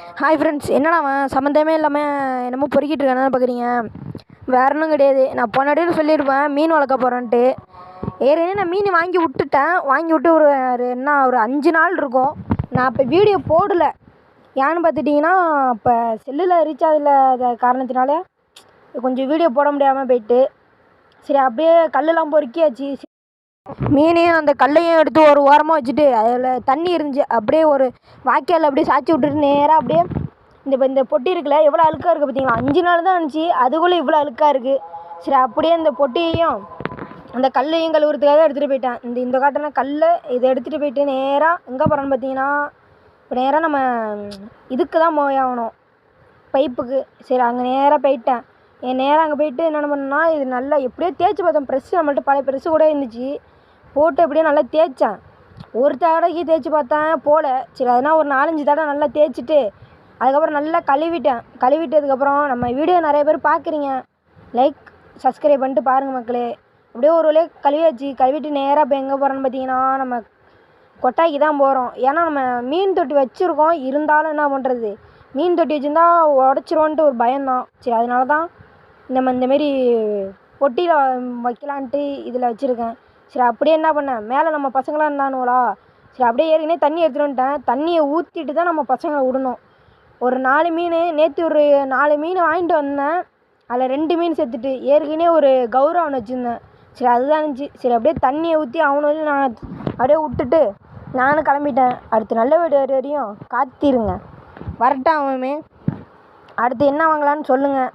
Hi friends, என்னடா அவன் சம்மந்தமே இல்லாமல் என்னமோ பொறுக்கிட்டு இருக்கானு பார்க்குறீங்க. வேற ஒன்றும் கிடையாது. நான் போன இடையில சொல்லியிருப்பேன் மீன் வளர்க்க போகிறேன்ட்டு. ஏற்கனவே நான் மீன் வாங்கி விட்டு ஒரு 5 நாள் இருக்கும். நான் இப்போ வீடியோ போடல. ஏன்னு பார்த்துட்டிங்கன்னா, இப்போ செல்லில் ரீசார்ஜ் இல்லாத காரணத்தினால கொஞ்சம் வீடியோ போட முடியாமல் போயிட்டு, சரி அப்படியே கல்லெல்லாம் பொறுக்கியாச்சு. மீனையும் அந்த கல்லையும் எடுத்து ஒரு ஓரமாக வச்சுட்டு, அதில் தண்ணி இருந்துச்சு, அப்படியே ஒரு வாய்க்கால் அப்படியே சாய்ச்சி விட்டுட்டு நேராக அப்படியே இந்த பொட்டி இருக்குல்ல, எவ்வளோ அழுக்காக இருக்குது பார்த்தீங்களா. 5 நாள் தான் இருந்துச்சு, அதுக்குள்ளே இவ்வளோ அழுக்காக இருக்குது. சரி அப்படியே இந்த பொட்டியையும் அந்த கல்லையும் கழுவுறதுக்காக எடுத்துகிட்டு போயிட்டேன். இந்த காட்டின கல்லை இதை எடுத்துகிட்டு போயிட்டு நேராக எங்கே போகிறேன்னு பார்த்தீங்கன்னா, இப்போ நேராக நம்ம இதுக்கு தான் போய் ஆகணும், பைப்புக்கு. சரி அங்கே நேராக போயிட்டேன். நேராக அங்கே போயிட்டு என்னென்ன பண்ணேன்னா, இது நல்லா எப்படியோ தேய்ச்சி பார்த்தேன். ப்ரெஸ்ஸு நம்மள்ட்ட பழைய ப்ரெஸ்ஸு கூட இருந்துச்சு, போட்டு எப்படியோ நல்லா தேய்ச்சேன். ஒரு தடவைக்கு தேய்ச்சி பார்த்தேன் போல. சரி அதனால் ஒரு 4-5 தடவை நல்லா தேய்ச்சிட்டு அதுக்கப்புறம் நல்லா கழுவிட்டதுக்கப்புறம் நம்ம வீடியோ நிறைய பேர் பார்க்குறீங்க, லைக் சப்ஸ்கிரைப் பண்ணிட்டு பாருங்கள் மக்களே. அப்படியே ஒரு வழியாக கழுவிட்டு நேராக இப்போ எங்கே போகிறோன்னு பார்த்தீங்கன்னா, நம்ம கொட்டாய்க்கு தான் போகிறோம். ஏன்னா நம்ம மீன் தொட்டி வச்சுருக்கோம், இருந்தாலும் என்ன பண்ணுறது, மீன் தொட்டி வச்சுருந்தா உடச்சிருவோன்ட்டு ஒரு பயம்தான். சரி அதனால தான் நம்ம இந்தமாரி பொட்டியில் வைக்கலான்ட்டு இதில் வச்சுருக்கேன். சரி அப்படியே என்ன பண்ணேன், மேலே நம்ம பசங்களாம் இருந்தானுங்களா, சரி அப்படியே ஏற்கனவே தண்ணி எடுத்துகிட்டு வந்துட்டேன். தண்ணியை ஊற்றிட்டு தான் நம்ம பசங்களை விடணும். ஒரு 4 மீன், நேற்று ஒரு 4 மீன் வாங்கிட்டு வந்தேன். அதில் 2 மீன் செத்துட்டு, ஏற்கனவே ஒரு கௌரவன் வச்சுருந்தேன். சரி அதுதான் இருந்துச்சு. சரி அப்படியே தண்ணியை ஊற்றி அவனும் நான் அப்படியே விட்டுட்டு நானும் கிளம்பிட்டேன். அடுத்து நல்ல வீடு வரையும் காத்திருங்க, வரட்டான் அவன். அடுத்து என்ன வாங்கலான்னு சொல்லுங்கள்.